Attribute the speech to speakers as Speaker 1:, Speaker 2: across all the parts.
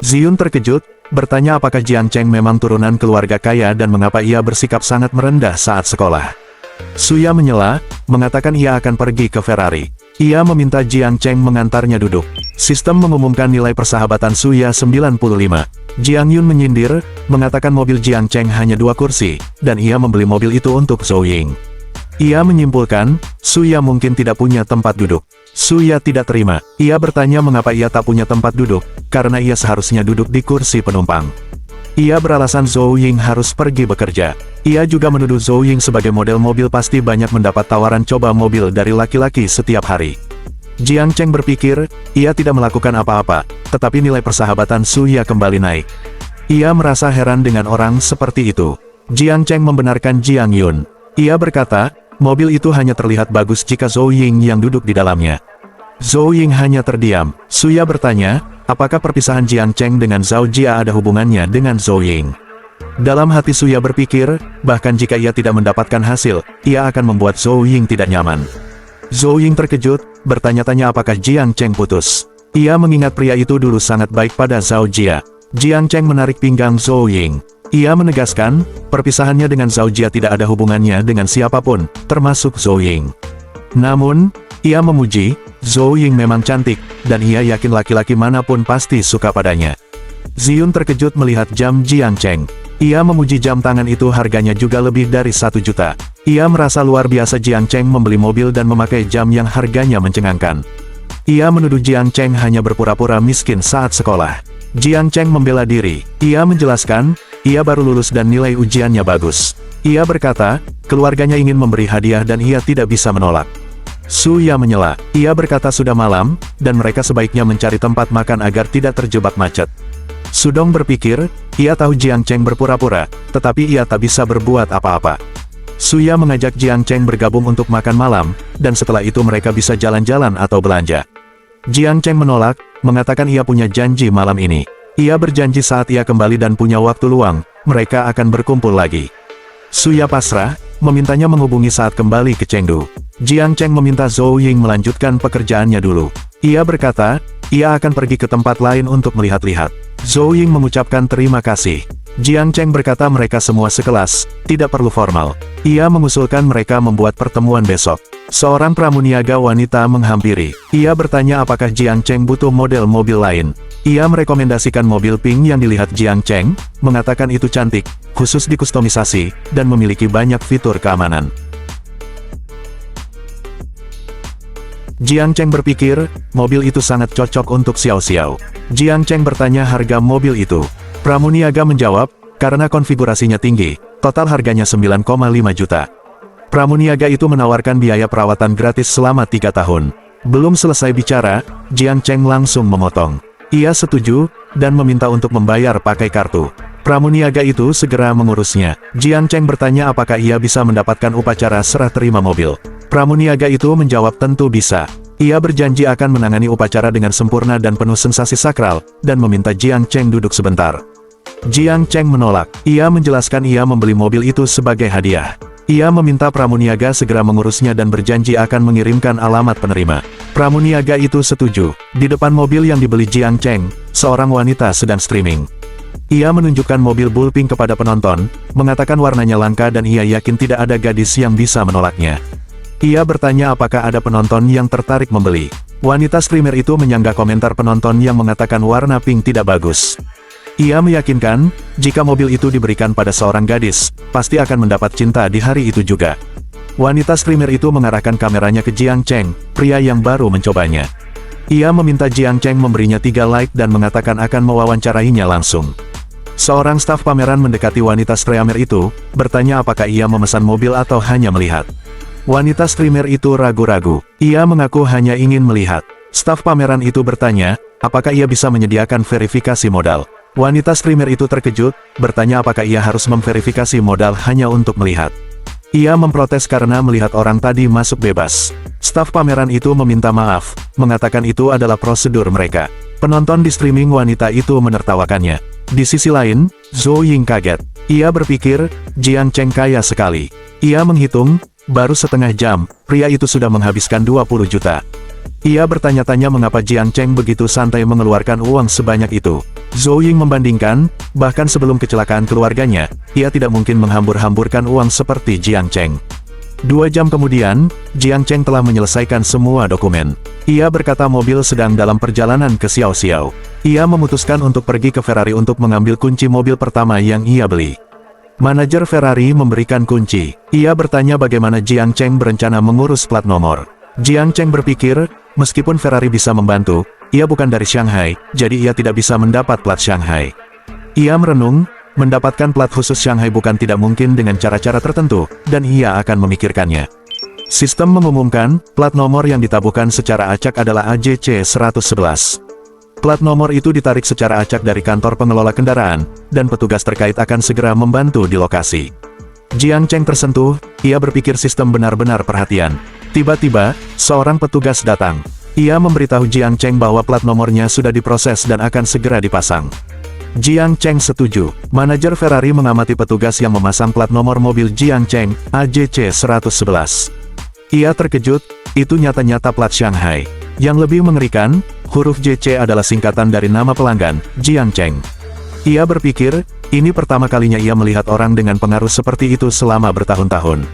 Speaker 1: Ziyun terkejut, bertanya apakah Jiang Cheng memang turunan keluarga kaya dan mengapa ia bersikap sangat merendah saat sekolah. Suya menyela, mengatakan ia akan pergi ke Ferrari. Ia meminta Jiang Cheng mengantarnya duduk. Sistem mengumumkan nilai persahabatan Suya 95. Jiang Yun menyindir, mengatakan mobil Jiang Cheng hanya 2 kursi, dan ia membeli mobil itu untuk Zhou Ying. Ia menyimpulkan, Suya mungkin tidak punya tempat duduk. Suya tidak terima. Ia bertanya mengapa ia tak punya tempat duduk, karena ia seharusnya duduk di kursi penumpang. Ia beralasan Zhou Ying harus pergi bekerja. Ia juga menuduh Zhou Ying sebagai model mobil pasti banyak mendapat tawaran coba mobil dari laki-laki setiap hari. Jiang Cheng berpikir, ia tidak melakukan apa-apa, tetapi nilai persahabatan Suya kembali naik. Ia merasa heran dengan orang seperti itu. Jiang Cheng membenarkan Jiang Yun. Ia berkata, mobil itu hanya terlihat bagus jika Zhou Ying yang duduk di dalamnya. Zhou Ying hanya terdiam. Suya bertanya, apakah perpisahan Jiang Cheng dengan Zhao Jia ada hubungannya dengan Zhou Ying? Dalam hati Suya berpikir, bahkan jika ia tidak mendapatkan hasil, ia akan membuat Zhou Ying tidak nyaman. Zhou Ying terkejut, bertanya-tanya apakah Jiang Cheng putus. Ia mengingat pria itu dulu sangat baik pada Zhao Jia. Jiang Cheng menarik pinggang Zhou Ying. Ia menegaskan, perpisahannya dengan Zhao Jia tidak ada hubungannya dengan siapapun, termasuk Zhou Ying. Namun, ia memuji, Zhou Ying memang cantik, dan ia yakin laki-laki manapun pasti suka padanya. Ziyun terkejut melihat jam Jiang Cheng. Ia memuji jam tangan itu harganya juga lebih dari 1 juta. Ia merasa luar biasa Jiang Cheng membeli mobil dan memakai jam yang harganya mencengangkan. Ia menuduh Jiang Cheng hanya berpura-pura miskin saat sekolah. Jiang Cheng membela diri. Ia menjelaskan, ia baru lulus dan nilai ujiannya bagus. Ia berkata, keluarganya ingin memberi hadiah dan ia tidak bisa menolak. Suya menyela. Ia berkata sudah malam, dan mereka sebaiknya mencari tempat makan agar tidak terjebak macet. Sudong berpikir, ia tahu Jiang Cheng berpura-pura, tetapi ia tak bisa berbuat apa-apa. Suya mengajak Jiang Cheng bergabung untuk makan malam, dan setelah itu mereka bisa jalan-jalan atau belanja. Jiang Cheng menolak, mengatakan ia punya janji malam ini. Ia berjanji saat ia kembali dan punya waktu luang, mereka akan berkumpul lagi. Suya pasrah, memintanya menghubungi saat kembali ke Chengdu. Jiang Cheng meminta Zhou Ying melanjutkan pekerjaannya dulu. Ia berkata, ia akan pergi ke tempat lain untuk melihat-lihat. Zhou Ying mengucapkan terima kasih. Jiang Cheng berkata mereka semua sekelas, tidak perlu formal. Ia mengusulkan mereka membuat pertemuan besok. Seorang pramuniaga wanita menghampiri. Ia bertanya apakah Jiang Cheng butuh model mobil lain. Ia merekomendasikan mobil pink yang dilihat Jiang Cheng, mengatakan itu cantik, khusus dikustomisasi, dan memiliki banyak fitur keamanan. Jiang Cheng berpikir, mobil itu sangat cocok untuk Xiao Xiao. Jiang Cheng bertanya harga mobil itu. Pramuniaga menjawab, karena konfigurasinya tinggi, total harganya 9,5 juta. Pramuniaga itu menawarkan biaya perawatan gratis selama 3 tahun. Belum selesai bicara, Jiang Cheng langsung memotong. Ia setuju, dan meminta untuk membayar pakai kartu. Pramuniaga itu segera mengurusnya. Jiang Cheng bertanya apakah ia bisa mendapatkan upacara serah terima mobil. Pramuniaga itu menjawab tentu bisa. Ia berjanji akan menangani upacara dengan sempurna dan penuh sensasi sakral, dan meminta Jiang Cheng duduk sebentar. Jiang Cheng menolak. Ia menjelaskan ia membeli mobil itu sebagai hadiah. Ia meminta pramuniaga segera mengurusnya dan berjanji akan mengirimkan alamat penerima. Pramuniaga itu setuju. Di depan mobil yang dibeli Jiang Cheng, seorang wanita sedang streaming. Ia menunjukkan mobil Bullpink kepada penonton, mengatakan warnanya langka dan ia yakin tidak ada gadis yang bisa menolaknya. Ia bertanya apakah ada penonton yang tertarik membeli. Wanita streamer itu menyanggah komentar penonton yang mengatakan warna pink tidak bagus. Ia meyakinkan, jika mobil itu diberikan pada seorang gadis, pasti akan mendapat cinta di hari itu juga. Wanita streamer itu mengarahkan kameranya ke Jiang Cheng, pria yang baru mencobanya. Ia meminta Jiang Cheng memberinya 3 like dan mengatakan akan mewawancarainya langsung. Seorang staf pameran mendekati wanita streamer itu, bertanya apakah ia memesan mobil atau hanya melihat. Wanita streamer itu ragu-ragu. Ia mengaku hanya ingin melihat. Staf pameran itu bertanya, apakah ia bisa menyediakan verifikasi modal. Wanita streamer itu terkejut, bertanya apakah ia harus memverifikasi modal hanya untuk melihat. Ia memprotes karena melihat orang tadi masuk bebas. Staf pameran itu meminta maaf, mengatakan itu adalah prosedur mereka. Penonton di streaming wanita itu menertawakannya. Di sisi lain, Zhou Ying kaget. Ia berpikir, Jiang Cheng kaya sekali. Ia menghitung, baru setengah jam, pria itu sudah menghabiskan 20 juta. Ia bertanya-tanya mengapa Jiang Cheng begitu santai mengeluarkan uang sebanyak itu. Zhou Ying membandingkan, bahkan sebelum kecelakaan keluarganya, ia tidak mungkin menghambur-hamburkan uang seperti Jiang Cheng. 2 jam kemudian, Jiang Cheng telah menyelesaikan semua dokumen. Ia berkata mobil sedang dalam perjalanan ke Xiao Xiao. Ia memutuskan untuk pergi ke Ferrari untuk mengambil kunci mobil pertama yang ia beli. Manajer Ferrari memberikan kunci. Ia bertanya bagaimana Jiang Cheng berencana mengurus plat nomor. Jiang Cheng berpikir, meskipun Ferrari bisa membantu, ia bukan dari Shanghai, jadi ia tidak bisa mendapat plat Shanghai. Ia merenung, mendapatkan plat khusus Shanghai bukan tidak mungkin dengan cara-cara tertentu, dan ia akan memikirkannya. Sistem mengumumkan, plat nomor yang ditabuhkan secara acak adalah AJC 111. Plat nomor itu ditarik secara acak dari kantor pengelola kendaraan, dan petugas terkait akan segera membantu di lokasi. Jiang Cheng tersentuh, ia berpikir sistem benar-benar perhatian. Tiba-tiba, seorang petugas datang. Ia memberitahu Jiang Cheng bahwa plat nomornya sudah diproses dan akan segera dipasang. Jiang Cheng setuju. Manajer Ferrari mengamati petugas yang memasang plat nomor mobil Jiang Cheng, AJC 111. Ia terkejut, itu nyata-nyata plat Shanghai. Yang lebih mengerikan, huruf JC adalah singkatan dari nama pelanggan, Jiang Cheng. Ia berpikir, ini pertama kalinya ia melihat orang dengan pengaruh seperti itu selama bertahun-tahun.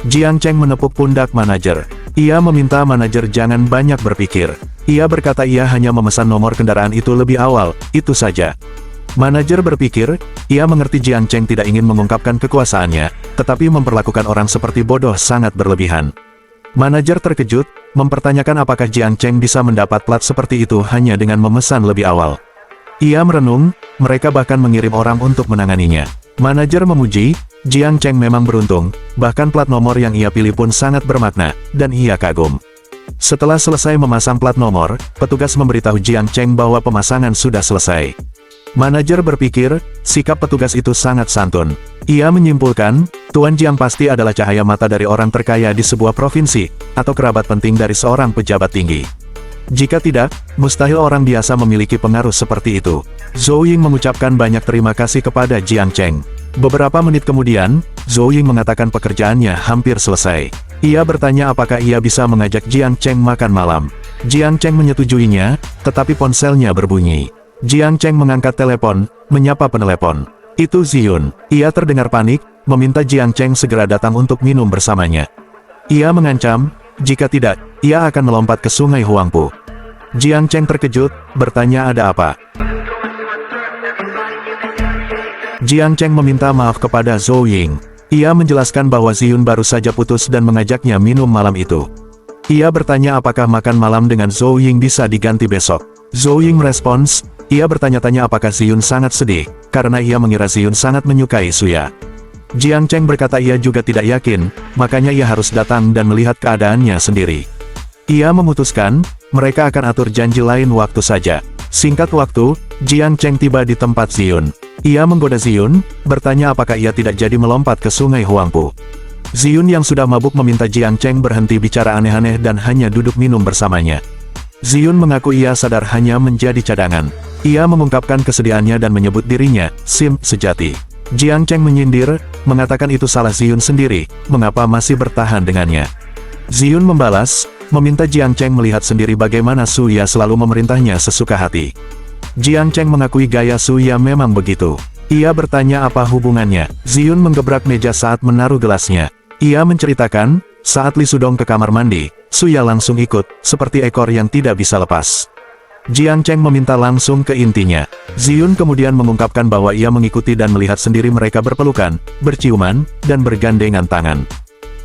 Speaker 1: Jiang Cheng menepuk pundak manajer. Ia meminta manajer jangan banyak berpikir. Ia berkata ia hanya memesan nomor kendaraan itu lebih awal, itu saja. Manajer berpikir, ia mengerti Jiang Cheng tidak ingin mengungkapkan kekuasaannya, tetapi memperlakukan orang seperti bodoh sangat berlebihan. Manajer terkejut, mempertanyakan apakah Jiang Cheng bisa mendapat plat seperti itu hanya dengan memesan lebih awal. Ia merenung, mereka bahkan mengirim orang untuk menanganinya. Manajer memuji, Jiang Cheng memang beruntung, bahkan plat nomor yang ia pilih pun sangat bermakna, dan ia kagum. Setelah selesai memasang plat nomor, petugas memberitahu Jiang Cheng bahwa pemasangan sudah selesai. Manajer berpikir, sikap petugas itu sangat santun. Ia menyimpulkan, Tuan Jiang pasti adalah cahaya mata dari orang terkaya di sebuah provinsi, atau kerabat penting dari seorang pejabat tinggi. Jika tidak, mustahil orang biasa memiliki pengaruh seperti itu. Zhou Ying mengucapkan banyak terima kasih kepada Jiang Cheng. Beberapa menit kemudian, Zhou Ying mengatakan pekerjaannya hampir selesai. Ia bertanya apakah ia bisa mengajak Jiang Cheng makan malam. Jiang Cheng menyetujuinya, tetapi ponselnya berbunyi. Jiang Cheng mengangkat telepon, menyapa penelepon. Itu Ziyun. Ia terdengar panik, meminta Jiang Cheng segera datang untuk minum bersamanya. Ia mengancam, jika tidak, ia akan melompat ke sungai Huangpu. Jiang Cheng terkejut, bertanya ada apa. Jiang Cheng meminta maaf kepada Zhou Ying. Ia menjelaskan bahwa Ziyun baru saja putus dan mengajaknya minum malam itu. Ia bertanya apakah makan malam dengan Zhou Ying bisa diganti besok. Zhou Ying merespons, ia bertanya-tanya apakah Ziyun sangat sedih, karena ia mengira Ziyun sangat menyukai Suya. Jiang Cheng berkata ia juga tidak yakin, makanya ia harus datang dan melihat keadaannya sendiri. Ia memutuskan, mereka akan atur janji lain waktu saja. Singkat waktu, Jiang Cheng tiba di tempat Ziyun. Ia menggoda Ziyun, bertanya apakah ia tidak jadi melompat ke sungai Huangpu. Ziyun yang sudah mabuk meminta Jiang Cheng berhenti bicara aneh-aneh dan hanya duduk minum bersamanya. Ziyun mengaku ia sadar hanya menjadi cadangan. Ia mengungkapkan kesedihannya dan menyebut dirinya, simp sejati. Jiang Cheng menyindir, mengatakan itu salah Ziyun sendiri, mengapa masih bertahan dengannya. Ziyun membalas, meminta Jiang Cheng melihat sendiri bagaimana Suya selalu memerintahnya sesuka hati. Jiang Cheng mengakui gaya Suya memang begitu. Ia bertanya apa hubungannya. Ziyun menggebrak meja saat menaruh gelasnya. Ia menceritakan, saat Li Sudong ke kamar mandi, Suya langsung ikut, seperti ekor yang tidak bisa lepas. Jiang Cheng meminta langsung ke intinya. Ziyun kemudian mengungkapkan bahwa ia mengikuti dan melihat sendiri mereka berpelukan, berciuman, dan bergandengan tangan.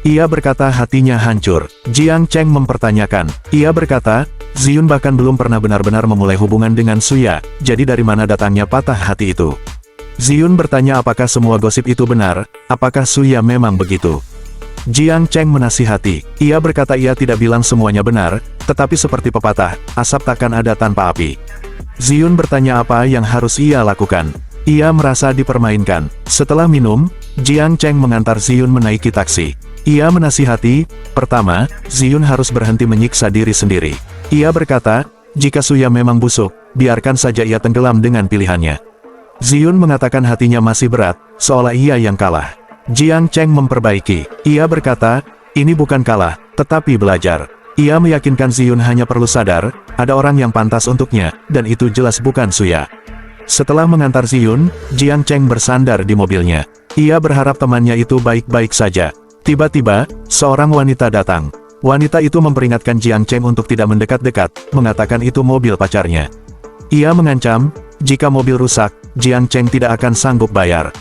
Speaker 1: Ia berkata hatinya hancur. Jiang Cheng mempertanyakan. Ia berkata, Ziyun bahkan belum pernah benar-benar memulai hubungan dengan Suya, jadi dari mana datangnya patah hati itu? Ziyun bertanya apakah semua gosip itu benar, apakah Suya memang begitu? Jiang Cheng menasihati. Ia berkata ia tidak bilang semuanya benar, tetapi seperti pepatah, asap takkan ada tanpa api. Ziyun bertanya apa yang harus ia lakukan. Ia merasa dipermainkan. Setelah minum, Jiang Cheng mengantar Ziyun menaiki taksi. Ia menasihati, pertama, Ziyun harus berhenti menyiksa diri sendiri. Ia berkata, jika Suya memang busuk, biarkan saja ia tenggelam dengan pilihannya. Ziyun mengatakan hatinya masih berat, seolah ia yang kalah. Jiang Cheng memperbaiki. Ia berkata, ini bukan kalah, tetapi belajar. Ia meyakinkan Ziyun hanya perlu sadar, ada orang yang pantas untuknya, dan itu jelas bukan Suya. Setelah mengantar Ziyun, Jiang Cheng bersandar di mobilnya. Ia berharap temannya itu baik-baik saja. Tiba-tiba, seorang wanita datang. Wanita itu memperingatkan Jiang Cheng untuk tidak mendekat-dekat, mengatakan itu mobil pacarnya. Ia mengancam, jika mobil rusak, Jiang Cheng tidak akan sanggup bayar.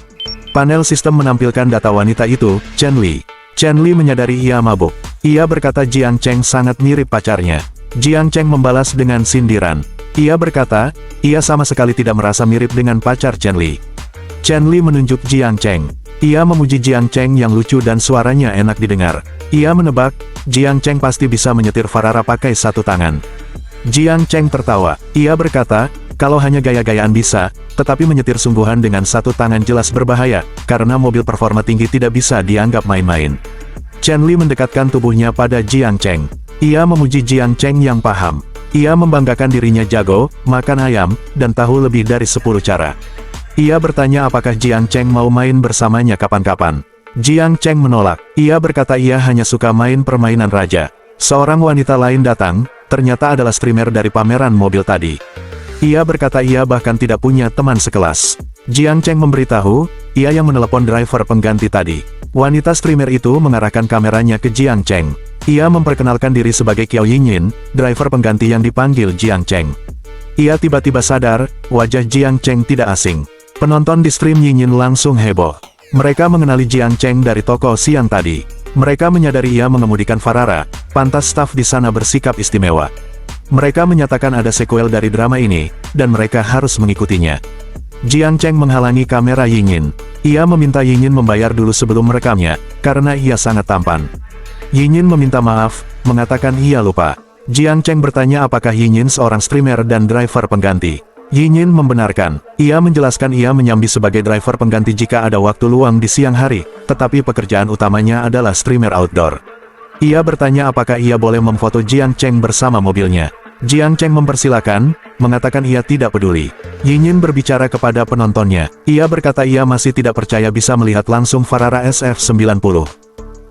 Speaker 1: Panel sistem menampilkan data wanita itu, Chen Li. Chen Li menyadari ia mabuk. Ia berkata Jiang Cheng sangat mirip pacarnya. Jiang Cheng membalas dengan sindiran. Ia berkata, ia sama sekali tidak merasa mirip dengan pacar Chen Li. Chen Li menunjuk Jiang Cheng. Ia memuji Jiang Cheng yang lucu dan suaranya enak didengar. Ia menebak, Jiang Cheng pasti bisa menyetir Farara pakai satu tangan. Jiang Cheng tertawa. Ia berkata, kalau hanya gaya-gayaan bisa, tetapi menyetir sungguhan dengan satu tangan jelas berbahaya, karena mobil performa tinggi tidak bisa dianggap main-main. Chen Li mendekatkan tubuhnya pada Jiang Cheng. Ia memuji Jiang Cheng yang paham. Ia membanggakan dirinya jago, makan ayam, dan tahu lebih dari 10 cara. Ia bertanya apakah Jiang Cheng mau main bersamanya kapan-kapan. Jiang Cheng menolak. Ia berkata ia hanya suka main permainan raja. Seorang wanita lain datang, ternyata adalah streamer dari pameran mobil tadi. Ia berkata ia bahkan tidak punya teman sekelas. Jiang Cheng memberitahu, ia yang menelepon driver pengganti tadi. Wanita streamer itu mengarahkan kameranya ke Jiang Cheng. Ia memperkenalkan diri sebagai Qiao Yinyin, driver pengganti yang dipanggil Jiang Cheng. Ia tiba-tiba sadar, wajah Jiang Cheng tidak asing. Penonton di stream Yinyin langsung heboh. Mereka mengenali Jiang Cheng dari toko siang tadi. Mereka menyadari ia mengemudikan Farara, pantas staf di sana bersikap istimewa. Mereka menyatakan ada sequel dari drama ini, dan mereka harus mengikutinya. Jiang Cheng menghalangi kamera Yinyin. Ia meminta Yinyin membayar dulu sebelum merekamnya, karena ia sangat tampan. Yinyin meminta maaf, mengatakan ia lupa. Jiang Cheng bertanya apakah Yinyin seorang streamer dan driver pengganti. Yinyin membenarkan. Ia menjelaskan ia menyambi sebagai driver pengganti jika ada waktu luang di siang hari, tetapi pekerjaan utamanya adalah streamer outdoor. Ia bertanya apakah ia boleh memfoto Jiang Cheng bersama mobilnya. Jiang Cheng mempersilakan, mengatakan ia tidak peduli. Yinyin berbicara kepada penontonnya. Ia berkata ia masih tidak percaya bisa melihat langsung Farara SF90.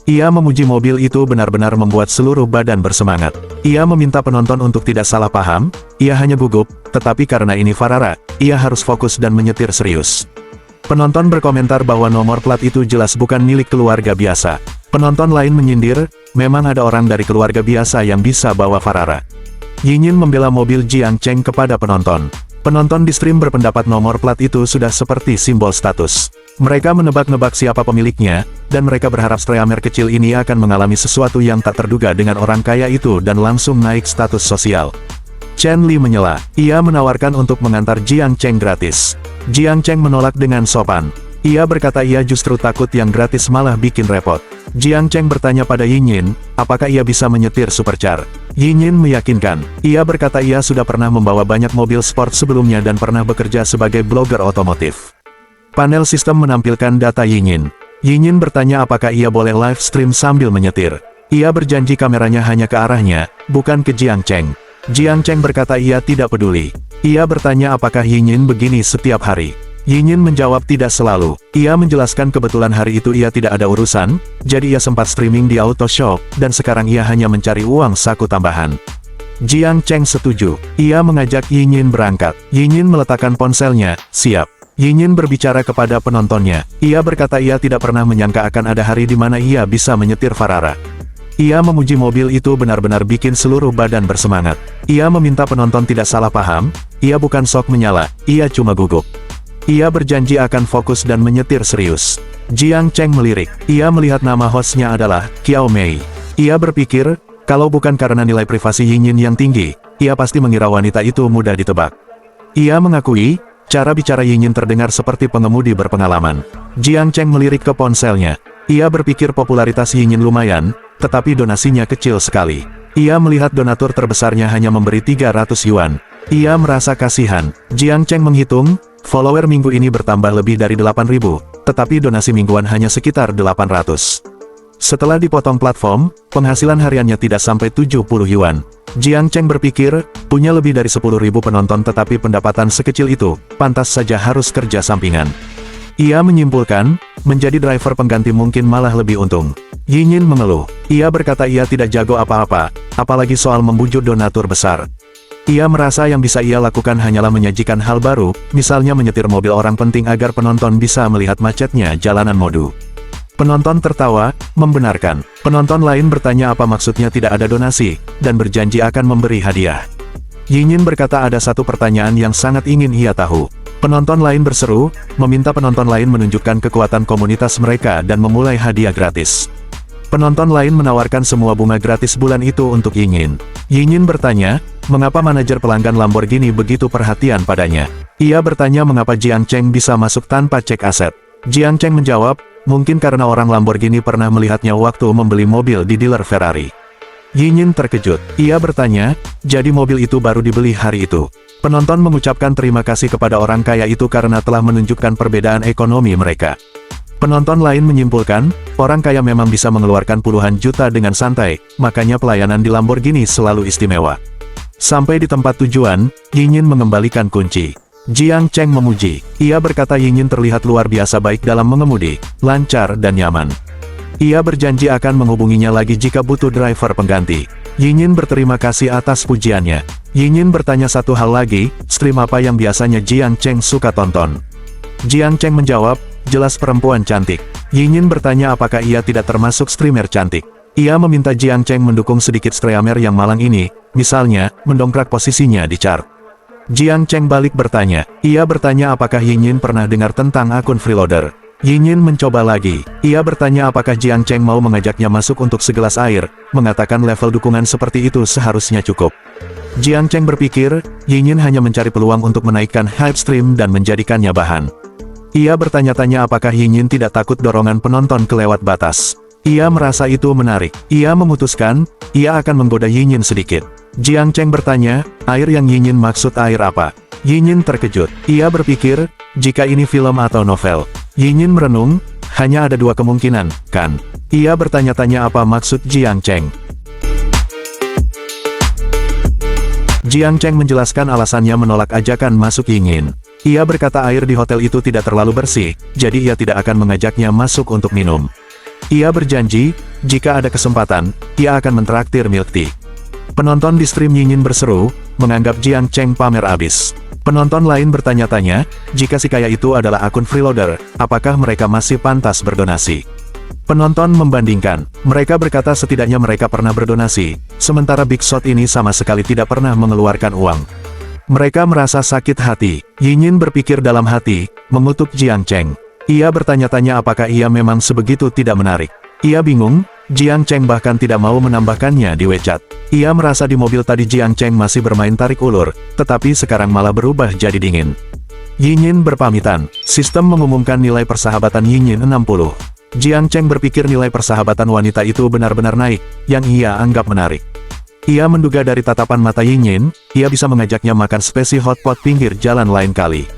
Speaker 1: Ia memuji mobil itu benar-benar membuat seluruh badan bersemangat. Ia meminta penonton untuk tidak salah paham, ia hanya gugup, tetapi karena ini Farara, ia harus fokus dan menyetir serius. Penonton berkomentar bahwa nomor plat itu jelas bukan milik keluarga biasa. Penonton lain menyindir, memang ada orang dari keluarga biasa yang bisa bawa Farara. Yinyin membela mobil Jiang Cheng kepada penonton. Penonton di stream berpendapat nomor plat itu sudah seperti simbol status. Mereka menebak-nebak siapa pemiliknya, dan mereka berharap streamer kecil ini akan mengalami sesuatu yang tak terduga dengan orang kaya itu dan langsung naik status sosial. Chen Li menyela. Ia menawarkan untuk mengantar Jiang Cheng gratis. Jiang Cheng menolak dengan sopan. Ia berkata ia justru takut yang gratis malah bikin repot. Jiang Cheng bertanya pada Yinyin, apakah ia bisa menyetir supercar. Yinyin meyakinkan. Ia berkata ia sudah pernah membawa banyak mobil sport sebelumnya dan pernah bekerja sebagai blogger otomotif. Panel sistem menampilkan data Yinyin. Yinyin bertanya apakah ia boleh live stream sambil menyetir. Ia berjanji kameranya hanya ke arahnya, bukan ke Jiang Cheng. Jiang Cheng berkata ia tidak peduli. Ia bertanya apakah Yinyin begini setiap hari. Yinyin menjawab tidak selalu. Ia menjelaskan kebetulan hari itu ia tidak ada urusan, jadi ia sempat streaming di auto shop, dan sekarang ia hanya mencari uang saku tambahan. Jiang Cheng setuju. Ia mengajak Yinyin berangkat. Yinyin meletakkan ponselnya, siap. Yinyin berbicara kepada penontonnya. Ia berkata ia tidak pernah menyangka akan ada hari di mana ia bisa menyetir Farara. Ia memuji mobil itu benar-benar bikin seluruh badan bersemangat. Ia meminta penonton tidak salah paham, ia bukan sok menyala, ia cuma gugup. Ia berjanji akan fokus dan menyetir serius. Jiang Cheng melirik. Ia melihat nama hostnya adalah Qiao Mei. Ia berpikir, kalau bukan karena nilai privasi Yinyin yang tinggi, ia pasti mengira wanita itu mudah ditebak. Ia mengakui, cara bicara Yinyin terdengar seperti pengemudi berpengalaman. Jiang Cheng melirik ke ponselnya. Ia berpikir popularitas Yinyin lumayan, tetapi donasinya kecil sekali. Ia melihat donatur terbesarnya hanya memberi 300 yuan. Ia merasa kasihan. Jiang Cheng menghitung, follower minggu ini bertambah lebih dari 8.000, tetapi donasi mingguan hanya sekitar 800. Setelah dipotong platform, penghasilan hariannya tidak sampai 70 yuan. Jiang Cheng berpikir, punya lebih dari 10.000 penonton tetapi pendapatan sekecil itu, pantas saja harus kerja sampingan. Ia menyimpulkan, menjadi driver pengganti mungkin malah lebih untung. Yinyin mengeluh. Ia berkata ia tidak jago apa-apa, apalagi soal membujuk donatur besar. Ia merasa yang bisa ia lakukan hanyalah menyajikan hal baru, misalnya menyetir mobil orang penting agar penonton bisa melihat macetnya jalanan Modu. Penonton tertawa, membenarkan. Penonton lain bertanya apa maksudnya tidak ada donasi, dan berjanji akan memberi hadiah. Yinyin berkata ada satu pertanyaan yang sangat ingin ia tahu. Penonton lain berseru, meminta penonton lain menunjukkan kekuatan komunitas mereka dan memulai hadiah gratis. Penonton lain menawarkan semua bunga gratis bulan itu untuk Yinyin. Yinyin bertanya, mengapa manajer pelanggan Lamborghini begitu perhatian padanya. Ia bertanya mengapa Jiang Cheng bisa masuk tanpa cek aset. Jiang Cheng menjawab, mungkin karena orang Lamborghini pernah melihatnya waktu membeli mobil di dealer Ferrari. Yinyin terkejut. Ia bertanya, jadi mobil itu baru dibeli hari itu. Penonton mengucapkan terima kasih kepada orang kaya itu karena telah menunjukkan perbedaan ekonomi mereka. Penonton lain menyimpulkan, orang kaya memang bisa mengeluarkan puluhan juta dengan santai, makanya pelayanan di Lamborghini selalu istimewa. Sampai di tempat tujuan, Yinyin mengembalikan kunci. Jiang Cheng memuji. Ia berkata Yinyin terlihat luar biasa baik dalam mengemudi, lancar dan nyaman. Ia berjanji akan menghubunginya lagi jika butuh driver pengganti. Yinyin berterima kasih atas pujiannya. Yinyin bertanya satu hal lagi, stream apa yang biasanya Jiang Cheng suka tonton? Jiang Cheng menjawab, jelas perempuan cantik. Yinyin bertanya apakah ia tidak termasuk streamer cantik. Ia meminta Jiang Cheng mendukung sedikit streamer yang malang ini, misalnya, mendongkrak posisinya di chart. Jiang Cheng balik bertanya. Ia bertanya apakah Yinyin pernah dengar tentang akun freeloader. Yinyin mencoba lagi. Ia bertanya apakah Jiang Cheng mau mengajaknya masuk untuk segelas air, mengatakan level dukungan seperti itu seharusnya cukup. Jiang Cheng berpikir, Yinyin hanya mencari peluang untuk menaikkan hype stream dan menjadikannya bahan. Ia bertanya-tanya apakah Yinyin tidak takut dorongan penonton kelewat batas. Ia merasa itu menarik. Ia memutuskan, ia akan menggoda Yinyin sedikit. Jiang Cheng bertanya, air yang Yinyin maksud air apa? Yinyin terkejut. Ia berpikir, jika ini film atau novel. Yinyin merenung, hanya ada dua kemungkinan, kan? Ia bertanya-tanya apa maksud Jiang Cheng. Jiang Cheng menjelaskan alasannya menolak ajakan masuk Yinyin. Ia berkata air di hotel itu tidak terlalu bersih, jadi ia tidak akan mengajaknya masuk untuk minum. Ia berjanji, jika ada kesempatan, ia akan mentraktir milk tea. Penonton di stream Yinyin berseru, menganggap Jiang Cheng pamer abis. Penonton lain bertanya-tanya, jika si kaya itu adalah akun freeloader, apakah mereka masih pantas berdonasi? Penonton membandingkan, mereka berkata setidaknya mereka pernah berdonasi, sementara Big Shot ini sama sekali tidak pernah mengeluarkan uang. Mereka merasa sakit hati. Yinyin berpikir dalam hati, mengutuk Jiang Cheng. Ia bertanya-tanya apakah ia memang sebegitu tidak menarik. Ia bingung, Jiang Cheng bahkan tidak mau menambahkannya di WeChat. Ia merasa di mobil tadi Jiang Cheng masih bermain tarik ulur, tetapi sekarang malah berubah jadi dingin. Yinyin berpamitan. Sistem mengumumkan nilai persahabatan Yinyin 60. Jiang Cheng berpikir nilai persahabatan wanita itu benar-benar naik, yang ia anggap menarik. Ia menduga dari tatapan mata Yinyin, ia bisa mengajaknya makan spesi hotpot pinggir jalan lain kali.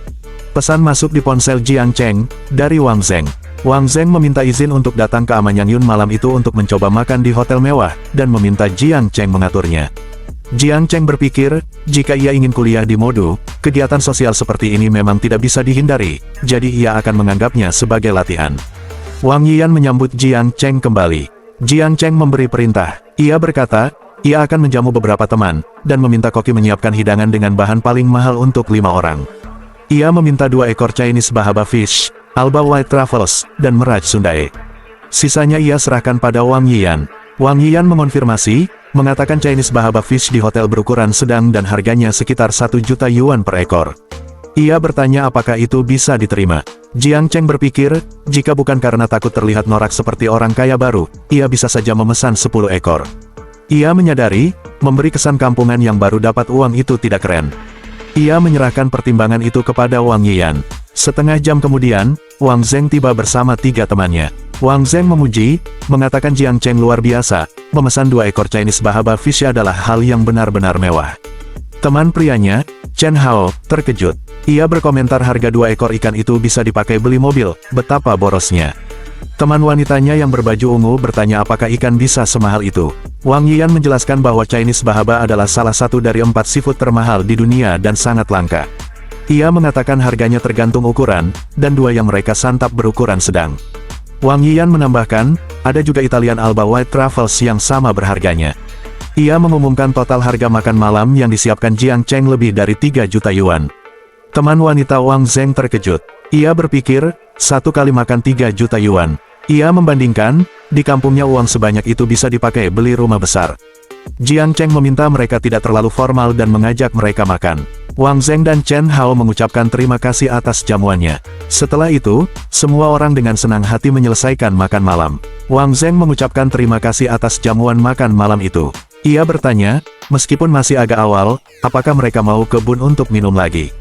Speaker 1: Pesan masuk di ponsel Jiang Cheng, dari Wang Zeng. Wang Zeng meminta izin untuk datang ke Amanyang Yun malam itu untuk mencoba makan di hotel mewah, dan meminta Jiang Cheng mengaturnya. Jiang Cheng berpikir, jika ia ingin kuliah di Modu, kegiatan sosial seperti ini memang tidak bisa dihindari, jadi ia akan menganggapnya sebagai latihan. Wang Yiyan menyambut Jiang Cheng kembali. Jiang Cheng memberi perintah. Ia berkata, ia akan menjamu beberapa teman, dan meminta koki menyiapkan hidangan dengan bahan paling mahal untuk 5 orang. Ia meminta 2 ekor Chinese Bahaba Fish, Alba White Truffles, dan Meraj Sundae. Sisanya ia serahkan pada Wang Yiyan. Wang Yiyan mengonfirmasi, mengatakan Chinese Bahaba Fish di hotel berukuran sedang dan harganya sekitar 1 juta yuan per ekor. Ia bertanya apakah itu bisa diterima. Jiang Cheng berpikir, jika bukan karena takut terlihat norak seperti orang kaya baru, ia bisa saja memesan 10 ekor. Ia menyadari, memberi kesan kampungan yang baru dapat uang itu tidak keren. Ia menyerahkan pertimbangan itu kepada Wang Yiyan. Setengah jam kemudian, Wang Zeng tiba bersama 3 temannya. Wang Zeng memuji, mengatakan Jiang Cheng luar biasa, memesan 2 ekor Chinese Bahaba Fish adalah hal yang benar-benar mewah. Teman prianya, Chen Hao, terkejut. Ia berkomentar harga 2 ekor ikan itu bisa dipakai beli mobil, betapa borosnya. Teman wanitanya yang berbaju ungu bertanya apakah ikan bisa semahal itu. Wang Yiyan menjelaskan bahwa Chinese Bahaba adalah salah satu dari 4 seafood termahal di dunia dan sangat langka. Ia mengatakan harganya tergantung ukuran, dan 2 yang mereka santap berukuran sedang. Wang Yiyan menambahkan, ada juga Italian Alba White Truffles yang sama berharganya. Ia mengumumkan total harga makan malam yang disiapkan Jiang Cheng lebih dari 3 juta yuan. Teman wanita Wang Zeng terkejut. Ia berpikir, satu kali makan 3 juta yuan. Ia membandingkan, di kampungnya uang sebanyak itu bisa dipakai beli rumah besar. Jiang Cheng meminta mereka tidak terlalu formal dan mengajak mereka makan. Wang Zeng dan Chen Hao mengucapkan terima kasih atas jamuannya. Setelah itu, semua orang dengan senang hati menyelesaikan makan malam. Wang Zeng mengucapkan terima kasih atas jamuan makan malam itu. Ia bertanya, meskipun masih agak awal, apakah mereka mau ke Bun untuk minum lagi?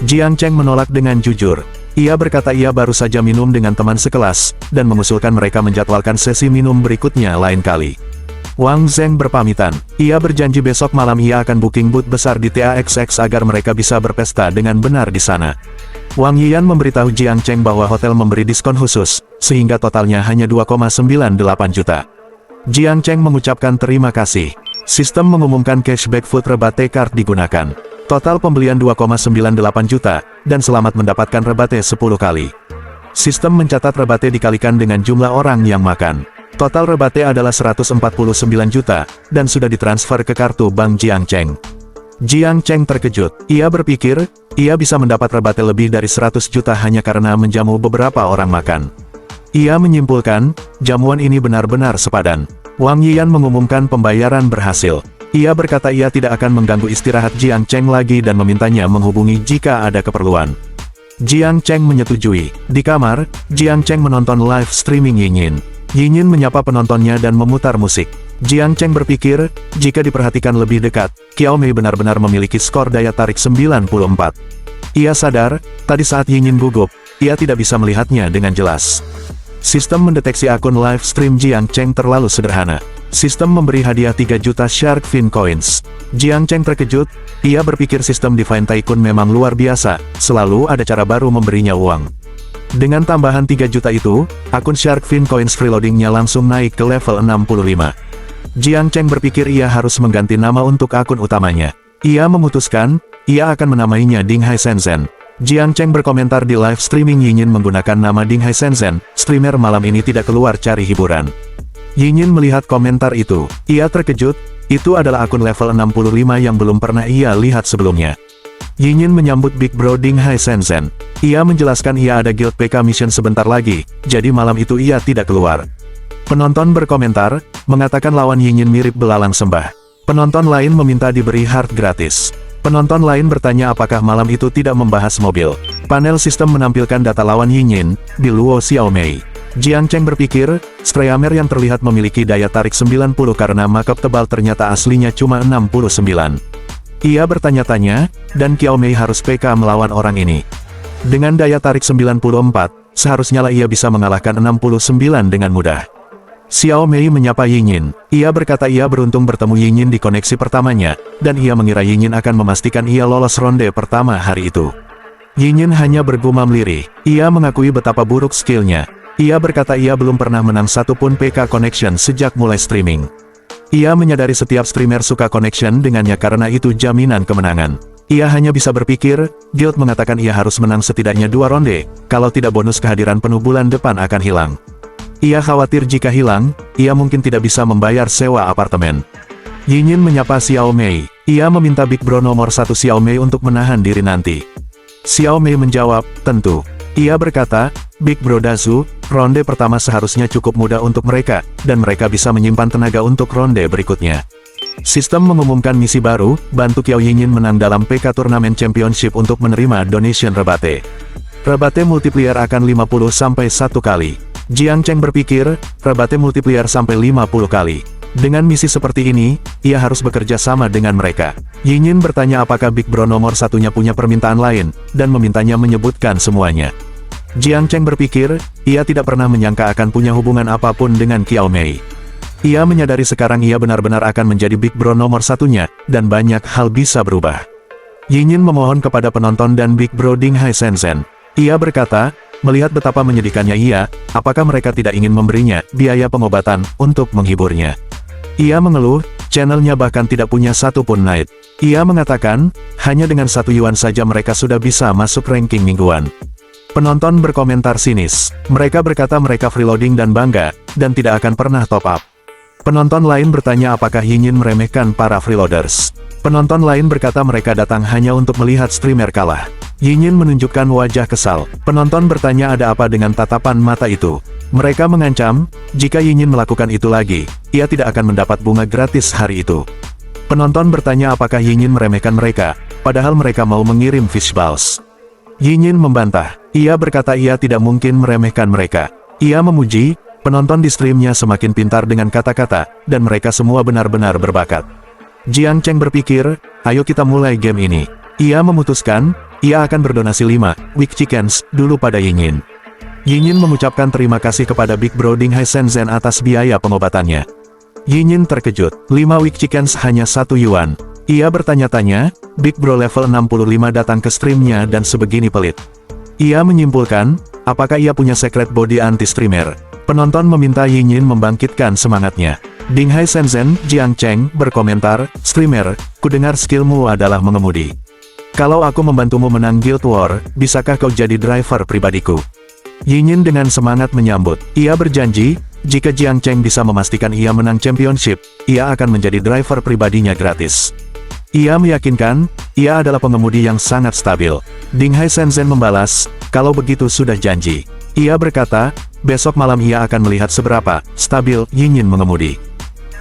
Speaker 1: Jiang Cheng menolak dengan jujur. Ia berkata ia baru saja minum dengan teman sekelas, dan mengusulkan mereka menjadwalkan sesi minum berikutnya lain kali. Wang Zeng berpamitan. Ia berjanji besok malam ia akan booking booth besar di TAXX agar mereka bisa berpesta dengan benar di sana. Wang Yiyan memberitahu Jiang Cheng bahwa hotel memberi diskon khusus, sehingga totalnya hanya 2,98 juta. Jiang Cheng mengucapkan terima kasih. Sistem mengumumkan cashback food rebate card digunakan. Total pembelian 2,98 juta, dan selamat mendapatkan rebate 10 kali. Sistem mencatat rebate dikalikan dengan jumlah orang yang makan. Total rebate adalah 149 juta, dan sudah ditransfer ke kartu bank Jiang Cheng. Jiang Cheng terkejut. Ia berpikir, ia bisa mendapat rebate lebih dari 100 juta hanya karena menjamu beberapa orang makan. Ia menyimpulkan, jamuan ini benar-benar sepadan. Wang Yiyan mengumumkan pembayaran berhasil. Ia berkata ia tidak akan mengganggu istirahat Jiang Cheng lagi dan memintanya menghubungi jika ada keperluan. Jiang Cheng menyetujui. Di kamar, Jiang Cheng menonton live streaming Yinyin. Yinyin menyapa penontonnya dan memutar musik. Jiang Cheng berpikir, jika diperhatikan lebih dekat, Qiao Mei benar-benar memiliki skor daya tarik 94. Ia sadar, tadi saat Yinyin gugup, ia tidak bisa melihatnya dengan jelas. Sistem mendeteksi akun live stream Jiang Cheng terlalu sederhana. Sistem memberi hadiah 3 juta Shark Fin Coins. Jiang Cheng terkejut, ia berpikir sistem Divine Tycoon memang luar biasa, selalu ada cara baru memberinya uang. Dengan tambahan 3 juta itu, akun Shark Fin Coins freeloadingnya langsung naik ke level 65. Jiang Cheng berpikir ia harus mengganti nama untuk akun utamanya. Ia memutuskan, ia akan menamainya Dinghai Shenzhen. Jiang Cheng berkomentar di live streaming Yinyin menggunakan nama Dinghai Shenzhen, streamer malam ini tidak keluar cari hiburan. Yinyin melihat komentar itu. Ia terkejut, itu adalah akun level 65 yang belum pernah ia lihat sebelumnya. Yinyin menyambut Big Bro Dinghai Shenzhen. Ia menjelaskan ia ada guild PK mission sebentar lagi, jadi malam itu ia tidak keluar. Penonton berkomentar, mengatakan lawan Yinyin mirip belalang sembah. Penonton lain meminta diberi heart gratis. Penonton lain bertanya apakah malam itu tidak membahas mobil. Panel sistem menampilkan data lawan Yinyin, di Luo Xiaomei. Jiang Cheng berpikir, Streamer yang terlihat memiliki daya tarik 90 karena makeup tebal ternyata aslinya cuma 69. Ia bertanya-tanya, dan Qiao Mei harus PK melawan orang ini. Dengan daya tarik 94, seharusnya lah ia bisa mengalahkan 69 dengan mudah. Xiao Mei menyapa Yinyin. Ia berkata ia beruntung bertemu Yinyin di koneksi pertamanya, dan ia mengira Yinyin akan memastikan ia lolos ronde pertama hari itu. Yinyin hanya bergumam lirih. Ia mengakui betapa buruk skillnya. Ia berkata ia belum pernah menang satupun PK Connection sejak mulai streaming. Ia menyadari setiap streamer suka connection dengannya karena itu jaminan kemenangan. Ia hanya bisa berpikir, guild mengatakan ia harus menang setidaknya 2 ronde, kalau tidak bonus kehadiran penuh bulan depan akan hilang. Ia khawatir jika hilang, ia mungkin tidak bisa membayar sewa apartemen. Yinyin menyapa Xiao Mei. Ia meminta Big Bro nomor 1 Xiao Mei untuk menahan diri nanti. Xiao Mei menjawab, tentu. Ia berkata, Big Bro Dazu, ronde pertama seharusnya cukup mudah untuk mereka, dan mereka bisa menyimpan tenaga untuk ronde berikutnya. Sistem mengumumkan misi baru, bantu Qiao Yinyin menang dalam PK Turnamen Championship untuk menerima donation rebate. Rebate multiplier akan 50 sampai 1 kali. Jiang Cheng berpikir, rebate multiplier sampai 50 kali. Dengan misi seperti ini, ia harus bekerja sama dengan mereka. Yinyin bertanya apakah Big Bro nomor 1-nya punya permintaan lain, dan memintanya menyebutkan semuanya. Jiang Cheng berpikir, ia tidak pernah menyangka akan punya hubungan apapun dengan Qiao Mei. Ia menyadari sekarang ia benar-benar akan menjadi Big Bro nomor 1-nya, dan banyak hal bisa berubah. Yinyin memohon kepada penonton dan Big Bro Dinghai Shenzhen. Ia berkata, melihat betapa menyedihkannya ia, apakah mereka tidak ingin memberinya biaya pengobatan untuk menghiburnya. Ia mengeluh, channelnya bahkan tidak punya satupun night. Ia mengatakan, hanya dengan 1 yuan saja mereka sudah bisa masuk ranking mingguan. Penonton berkomentar sinis. Mereka berkata mereka freeloading dan bangga, dan tidak akan pernah top up. Penonton lain bertanya apakah Yinyin meremehkan para freeloaders. Penonton lain berkata mereka datang hanya untuk melihat streamer kalah. Yinyin menunjukkan wajah kesal. Penonton bertanya ada apa dengan tatapan mata itu. Mereka mengancam, jika Yinyin melakukan itu lagi, ia tidak akan mendapat bunga gratis hari itu. Penonton bertanya apakah Yinyin meremehkan mereka, padahal mereka mau mengirim fishballs. Yinyin membantah. Ia berkata ia tidak mungkin meremehkan mereka. Ia memuji, penonton di streamnya semakin pintar dengan kata-kata, dan mereka semua benar-benar berbakat. Jiang Cheng berpikir, ayo kita mulai game ini. Ia memutuskan, ia akan berdonasi 5 weak chickens dulu pada Yinyin. Yinyin mengucapkan terima kasih kepada Big Bro Ding Hai Shenzhen atas biaya pengobatannya. Yinyin terkejut, 5 weak chickens hanya 1 yuan. Ia bertanya-tanya, Big Bro level 65 datang ke streamnya dan sebegini pelit. Ia menyimpulkan, apakah ia punya secret body anti-streamer? Penonton meminta Yinyin membangkitkan semangatnya. Ding Hai Shenzhen, Jiang Cheng, berkomentar, streamer, kudengar skillmu adalah mengemudi. Kalau aku membantumu menang Guild War, bisakah kau jadi driver pribadiku? Yinyin dengan semangat menyambut. Ia berjanji, jika Jiang Cheng bisa memastikan ia menang championship, ia akan menjadi driver pribadinya gratis. Ia meyakinkan, ia adalah pengemudi yang sangat stabil. Ding Hai Shenzhen membalas, kalau begitu sudah janji. Ia berkata, besok malam ia akan melihat seberapa stabil Yinyin mengemudi.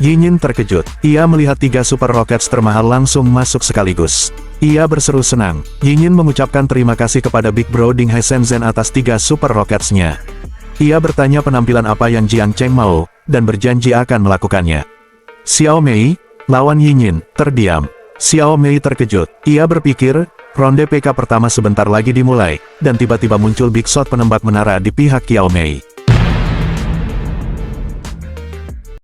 Speaker 1: Yinyin terkejut. Ia melihat 3 super rockets termahal langsung masuk sekaligus. Ia berseru senang. Yinyin mengucapkan terima kasih kepada Big Bro Ding Hai Shenzhen atas 3 super rockets-nya. Ia bertanya penampilan apa yang Jiang Cheng mau, dan berjanji akan melakukannya. Xiao Mei, lawan Yinyin, terdiam. Xiao Mei terkejut. Ia berpikir, ronde PK pertama sebentar lagi dimulai, dan tiba-tiba muncul Big Shot penembak menara di pihak Xiao Mei.